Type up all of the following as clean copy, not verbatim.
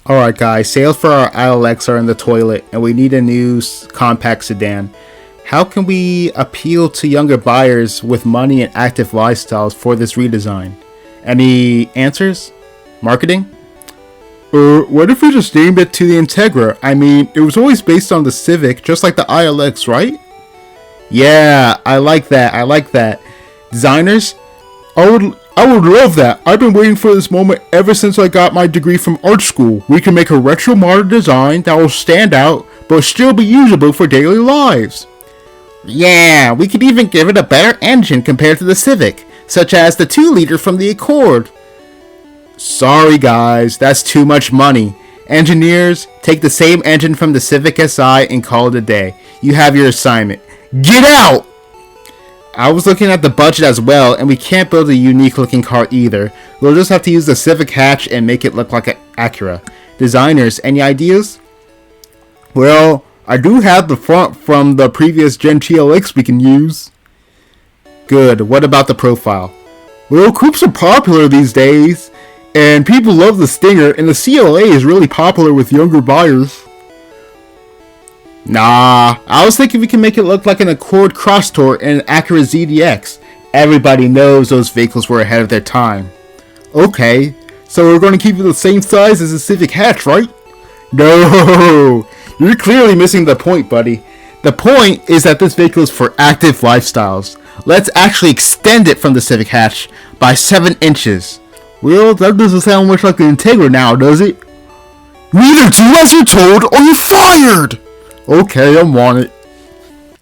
Alright guys, sales for our ILX are in the toilet and we need a new compact sedan. How can we appeal to younger buyers with money and active lifestyles for this redesign? Any answers? Marketing? What if we just named it to the Integra? I mean, it was always based on the Civic, just like the ILX, right? Yeah, I like that. Designers? I would love that. I've been waiting for this moment ever since I got my degree from art school. We can make a retro modern design that will stand out, but still be usable for daily lives. Yeah, we could even give it a better engine compared to the Civic, such as the 2-liter from the Accord. Sorry guys, that's too much money. Engineers, take the same engine from the Civic Si and call it a day. You have your assignment. Get out! I was looking at the budget as well, and we can't build a unique looking car either. We'll just have to use the Civic hatch and make it look like an Acura. Designers, any ideas? Well, I do have the front from the previous Gen TLX we can use. Good, what about the profile? Well, coupes are popular these days, and people love the Stinger, and the CLA is really popular with younger buyers. Nah, I was thinking we can make it look like an Accord Crosstour and an Acura ZDX. Everybody knows those vehicles were ahead of their time. Okay, so we're going to keep it the same size as the Civic hatch, right? No, you're clearly missing the point, buddy. The point is that this vehicle is for active lifestyles. Let's actually extend it from the Civic hatch by 7 inches. Well, that doesn't sound much like an Integra now, does it? Neither do as you're told or you're fired! Okay, I'm on it.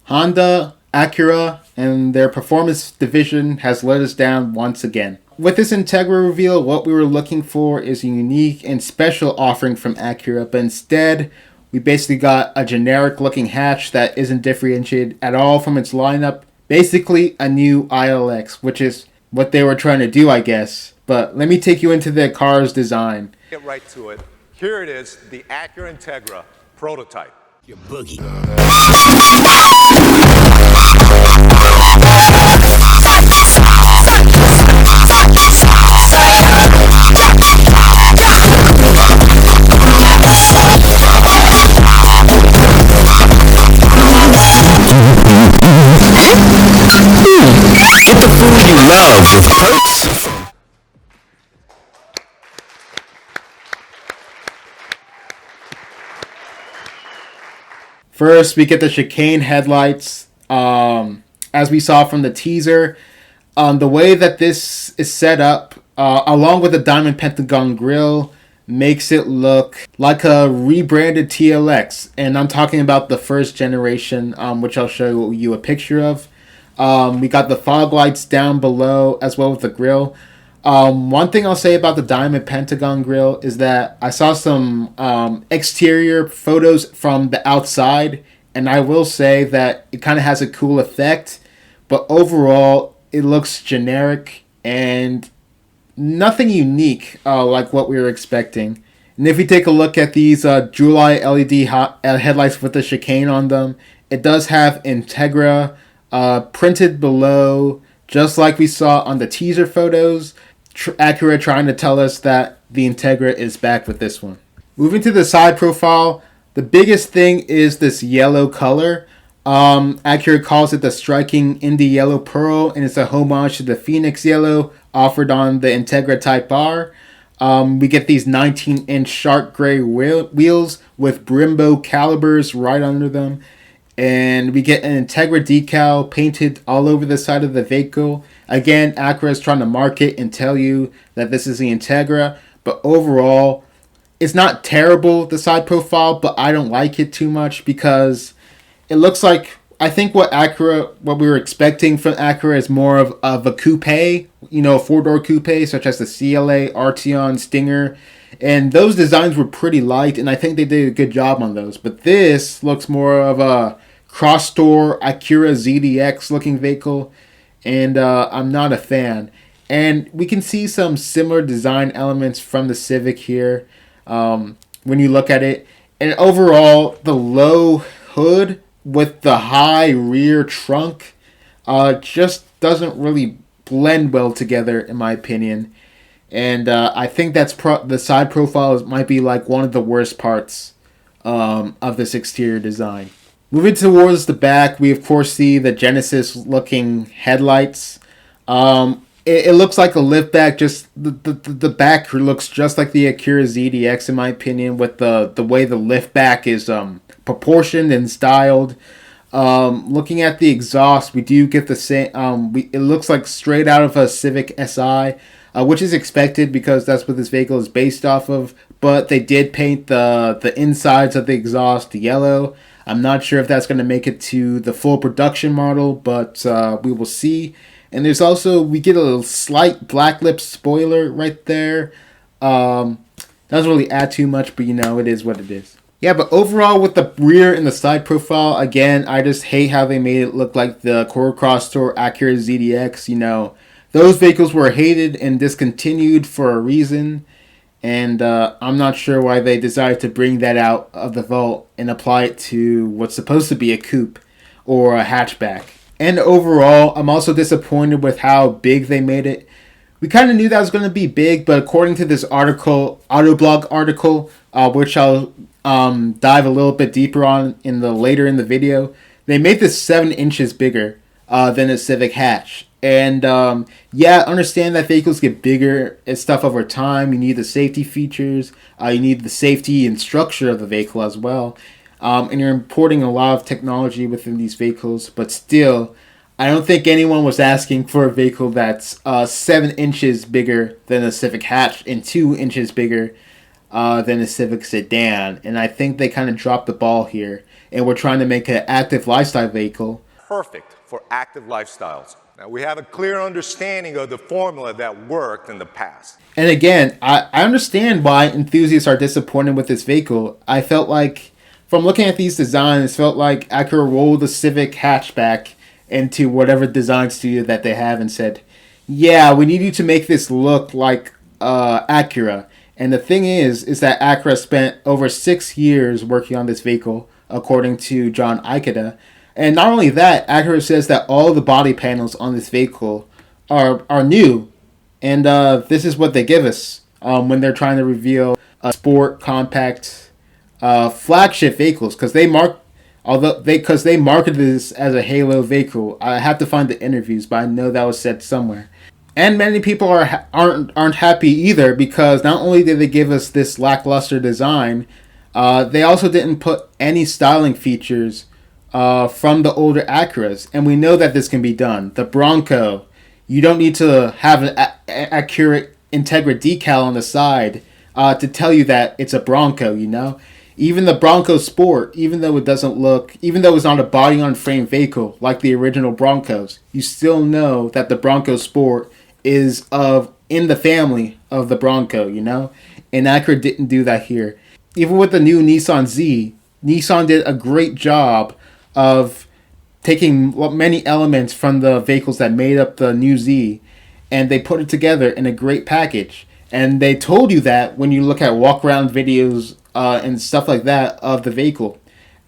Honda, Acura, and their performance division has let us down once again. With this Integra reveal, what we were looking for is a unique and special offering from Acura, but instead, we basically got a generic looking hatch that isn't differentiated at all from its lineup. Basically, a new ILX, which is what they were trying to do, I guess. But let me take you into the car's design. Get right to it. Here it is, the Acura Integra prototype. Your boogie. Get the food you love with perks. First, we get the chicane headlights, as we saw from the teaser. The way that this is set up, along with the diamond pentagon grille, makes it look like a rebranded TLX. And I'm talking about the first generation, which I'll show you a picture of. We got the fog lights down below, as well as the grille. One thing I'll say about the diamond pentagon grille is that I saw some exterior photos from the outside, and I will say that it kind of has a cool effect, but overall it looks generic and nothing unique like what we were expecting. And if we take a look at these July LED headlights with the chicane on them, it does have Integra printed below, just like we saw on the teaser photos. Acura trying to tell us that the Integra is back with this one. Moving to the side profile, the biggest thing is this yellow color. Acura calls it the striking Indie Yellow Pearl, and it's a homage to the Phoenix Yellow offered on the Integra Type R. We get these 19-inch shark gray wheels with Brembo calipers right under them. And we get an Integra decal painted all over the side of the vehicle. Again, Acura is trying to market and tell you that this is the Integra. But overall, it's not terrible, the side profile, but I don't like it too much because it looks like, I think what we were expecting from Acura is more of a coupe, a 4-door coupe, such as the CLA, Arteon, Stinger. And those designs were pretty light, and I think they did a good job on those. But this looks more of a cross-door Acura ZDX looking vehicle, and I'm not a fan. And we can see some similar design elements from the Civic here when you look at it. And overall, the low hood with the high rear trunk just doesn't really blend well together, in my opinion. And I think the side profile might be like one of the worst parts of this exterior design. Moving towards the back, we of course see the Genesis looking headlights. It looks like a liftback. Just the back looks just like the Acura ZDX in my opinion, with the way the liftback is proportioned and styled. Looking at the exhaust, we do get the same. It looks like straight out of a Civic Si, which is expected because that's what this vehicle is based off of. But they did paint the insides of the exhaust yellow. I'm not sure if that's going to make it to the full production model, but we will see. And there's also, we get a little slight black lip spoiler right there. Doesn't really add too much, but it is what it is. Yeah, but overall with the rear and the side profile, again, I just hate how they made it look like the Corolla Cross Tour Acura ZDX. Those vehicles were hated and discontinued for a reason. And I'm not sure why they decided to bring that out of the vault and apply it to what's supposed to be a coupe or a hatchback. And overall, I'm also disappointed with how big they made it. We kind of knew that was going to be big, but according to this article, Autoblog article, which I'll dive a little bit deeper on later in the video, they made this 7 inches bigger than a Civic hatch. And I understand that vehicles get bigger and stuff over time. You need the safety features. You need the safety and structure of the vehicle as well. And you're importing a lot of technology within these vehicles. But still, I don't think anyone was asking for a vehicle that's 7 inches bigger than a Civic hatch and 2 inches bigger than a Civic sedan. And I think they kind of dropped the ball here. And we're trying to make an active lifestyle vehicle. Perfect for active lifestyles. Now, we have a clear understanding of the formula that worked in the past. And again, I understand why enthusiasts are disappointed with this vehicle. I felt like, from looking at these designs, it felt like Acura rolled the Civic hatchback into whatever design studio that they have and said, yeah, we need you to make this look like Acura. And the thing is that Acura spent over 6 years working on this vehicle, according to John Ikeda. And not only that, Acura says that all the body panels on this vehicle are new. And this is what they give us when they're trying to reveal sport, compact, flagship vehicles. Because they marketed this as a halo vehicle. I have to find the interviews, but I know that was said somewhere. And many people aren't happy either, because not only did they give us this lackluster design, they also didn't put any styling features from the older Acuras, and we know that this can be done. The Bronco, you don't need to have an Acura Integra decal on the side to tell you that it's a Bronco, Even the Bronco Sport, even though it's not a body-on-frame vehicle like the original Broncos, you still know that the Bronco Sport is in the family of the Bronco, And Acura didn't do that here. Even with the new Nissan Z, Nissan did a great job of taking many elements from the vehicles that made up the new Z, and they put it together in a great package. And they told you that when you look at walk-around videos and stuff like that of the vehicle.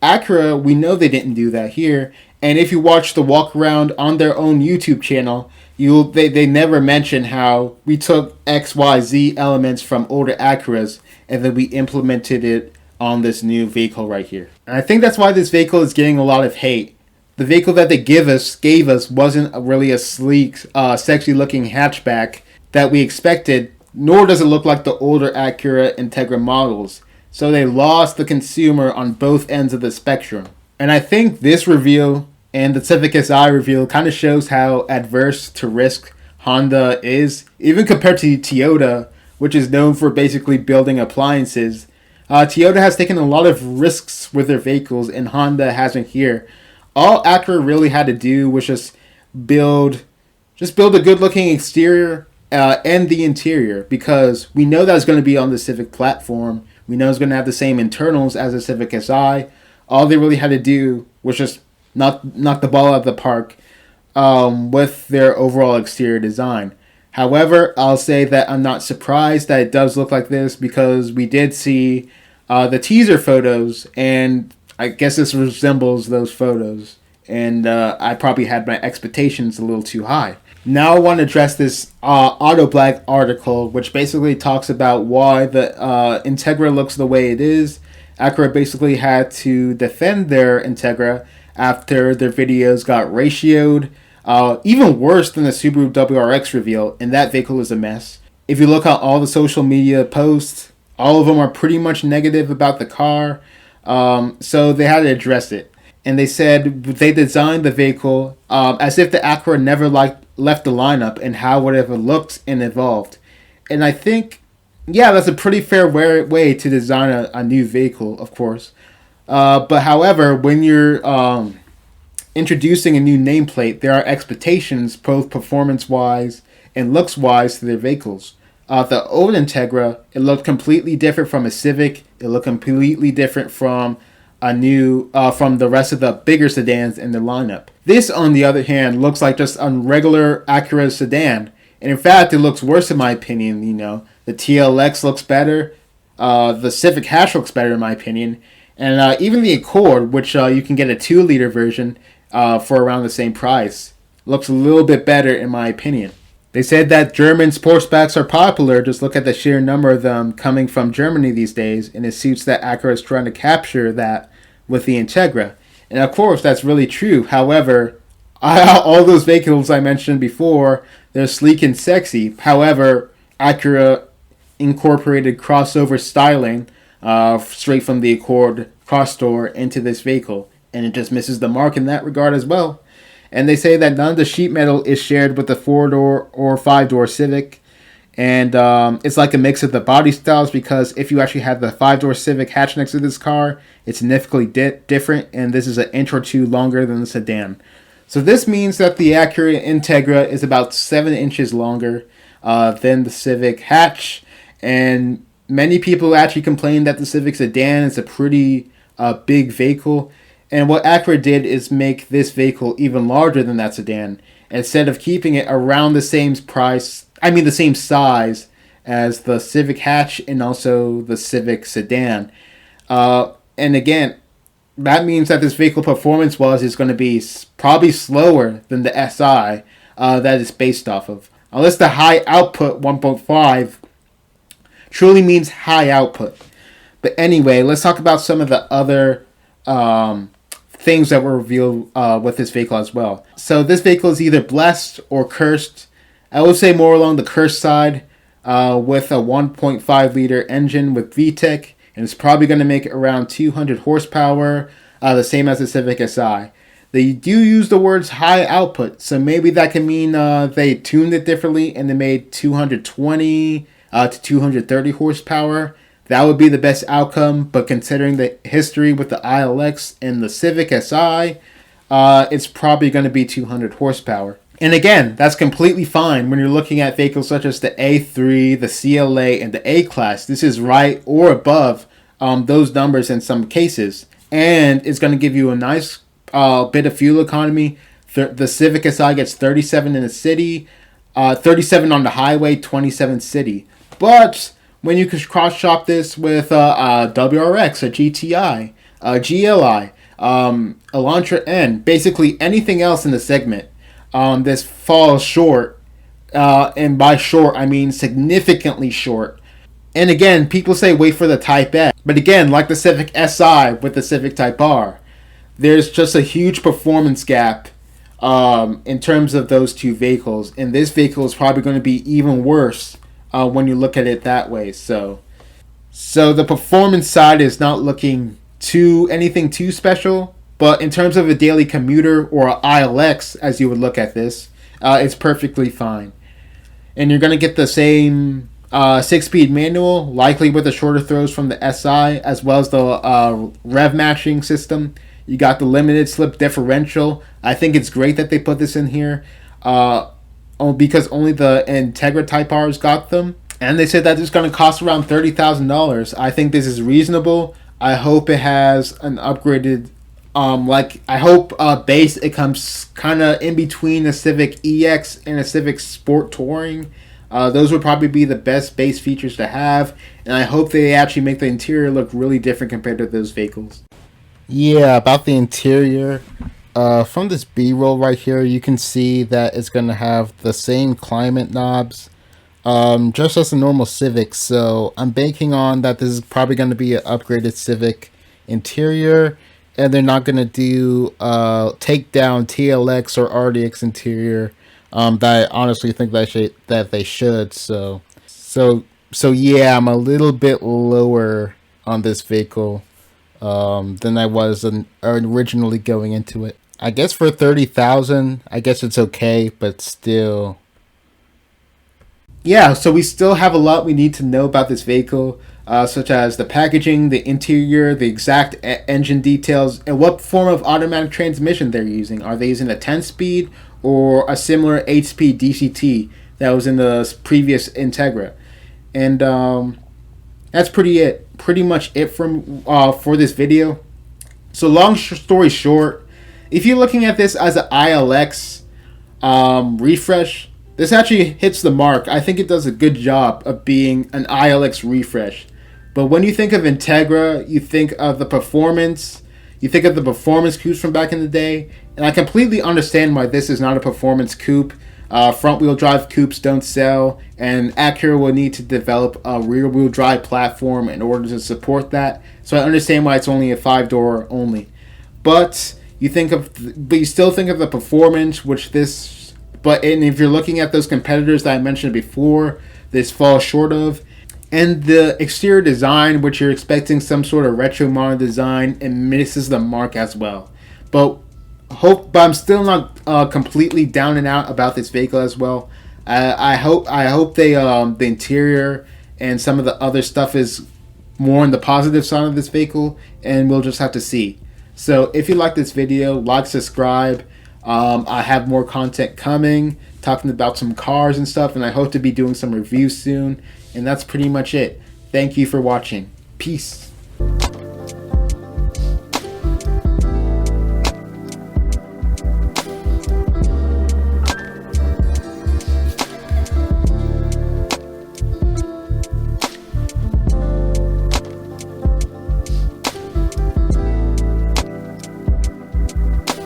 Acura, we know they didn't do that here. And if you watch the walk-around on their own YouTube channel, they never mention how we took XYZ elements from older Acuras and then we implemented it on this new vehicle right here. And I think that's why this vehicle is getting a lot of hate. The vehicle that they gave us wasn't really a sleek, sexy looking hatchback that we expected, nor does it look like the older Acura Integra models. So they lost the consumer on both ends of the spectrum. And I think this reveal and the Civic Si reveal kind of shows how adverse to risk Honda is, even compared to Toyota, which is known for basically building appliances. Toyota has taken a lot of risks with their vehicles, and Honda hasn't here. All Acura really had to do was just build a good-looking exterior and the interior, because we know that's going to be on the Civic platform. We know it's going to have the same internals as a Civic Si. All they really had to do was just knock the ball out of the park with their overall exterior design. However, I'll say that I'm not surprised that it does look like this, because we did see the teaser photos, and I guess this resembles those photos. And I probably had my expectations a little too high. Now I want to address this Autoblog article, which basically talks about why the Integra looks the way it is. Acura basically had to defend their Integra after their videos got ratioed. Even worse than the Subaru WRX reveal, and that vehicle is a mess. If you look at all the social media posts, all of them are pretty much negative about the car. So they had to address it. And they said they designed the vehicle as if the Acura never left the lineup and how would it have looked and evolved. And I think, yeah, that's a pretty fair way to design a new vehicle, of course. But however, when you're introducing a new nameplate, there are expectations, both performance-wise and looks-wise, to their vehicles. The old Integra, it looked completely different from a Civic. It looked completely different from from the rest of the bigger sedans in the lineup. This, on the other hand, looks like just a regular Acura sedan. And in fact, it looks worse in my opinion, The TLX looks better. The Civic Hatch looks better in my opinion. And even the Accord, which you can get a 2-liter version for around the same price, looks a little bit better in my opinion. They said that German sportsbacks are popular. Just look at the sheer number of them coming from Germany these days, and it suits that Acura is trying to capture that with the Integra. And of course, that's really true. However, all those vehicles I mentioned before, they're sleek and sexy. However, Acura incorporated crossover styling straight from the Accord cross door into this vehicle, and it just misses the mark in that regard as well. And they say that none of the sheet metal is shared with the 4-door or 5-door Civic. And it's like a mix of the body styles, because if you actually have the 5-door Civic hatch next to this car, it's significantly different, and this is an inch or two longer than the sedan. So this means that the Acura Integra is about 7 inches longer than the Civic hatch. And many people actually complain that the Civic sedan is a pretty big vehicle. And what Acura did is make this vehicle even larger than that sedan, instead of keeping it around the same the same size as the Civic hatch and also the Civic sedan. And again, that means that this vehicle performance-wise is going to be probably slower than the SI that it's based off of. Unless the high output 1.5 truly means high output. But anyway, let's talk about some of the other things that were revealed with this vehicle as well. So this vehicle is either blessed or cursed. I would say more along the cursed side, with a 1.5 liter engine with VTEC, and it's probably going to make around 200 horsepower, the same as the Civic Si. They do use the words high output, so maybe that can mean they tuned it differently and they made 220 to 230 horsepower. That would be the best outcome, but considering the history with the ILX and the Civic Si, it's probably going to be 200 horsepower. And again, that's completely fine when you're looking at vehicles such as the A3, the CLA, and the A-Class. This is right or above those numbers in some cases. And it's going to give you a nice bit of fuel economy. The Civic Si gets 37 in the city, 37 on the highway, 27 city. But when you can cross-shop this with a WRX, a GTI, a GLI, Elantra N, basically anything else in the segment, this falls short. And by short, I mean significantly short. And again, people say wait for the Type S. But again, like the Civic Si with the Civic Type R, there's just a huge performance gap in terms of those two vehicles. And this vehicle is probably going to be even worse when you look at it that way. So the performance side is not looking anything too special. But in terms of a daily commuter or an ILX, as you would look at this, it's perfectly fine. And you're going to get the same 6-speed manual, likely with the shorter throws from the SI, as well as the rev matching system. You got the limited slip differential. I think it's great that they put this in here, because only the Integra Type R's got them. And they said that it's going to cost around $30,000. I think this is reasonable. I hope it has an upgraded I hope base, it comes kind of in between a Civic EX and a Civic Sport Touring. Those would probably be the best base features to have, and I hope they actually make the interior look really different compared to those vehicles. Yeah, about the interior. from this B-roll right here, you can see that it's going to have the same climate knobs, just as a normal Civic. So I'm banking on that this is probably going to be an upgraded Civic interior, and they're not going to do take down TLX or RDX interior. That I honestly think that they should. So yeah, I'm a little bit lower on this vehicle than I was originally going into it. I guess for 30,000, I guess it's okay, but still. Yeah, so we still have a lot we need to know about this vehicle, such as the packaging, the interior, the exact engine details, and what form of automatic transmission they're using. Are they using a 10-speed or a similar 8-speed DCT that was in the previous Integra? And that's pretty much it from for this video. So long story short, if you're looking at this as an ILX refresh, this actually hits the mark. I think it does a good job of being an ILX refresh. But when you think of Integra, you think of the performance. You think of the performance coupes from back in the day. And I completely understand why this is not a performance coupe. Front-wheel drive coupes don't sell, and Acura will need to develop a rear-wheel drive platform in order to support that. So I understand why it's only a 5-door only. But you still think of the performance, and if you're looking at those competitors that I mentioned before, this falls short of. And the exterior design, which you're expecting some sort of retro modern design, it misses the mark as well. But I'm still not completely down and out about this vehicle as well. I hope the interior and some of the other stuff is more on the positive side of this vehicle, and we'll just have to see. So if you like this video, like, subscribe. I have more content coming, talking about some cars and stuff, and I hope to be doing some reviews soon. And that's pretty much it. Thank you for watching. Peace.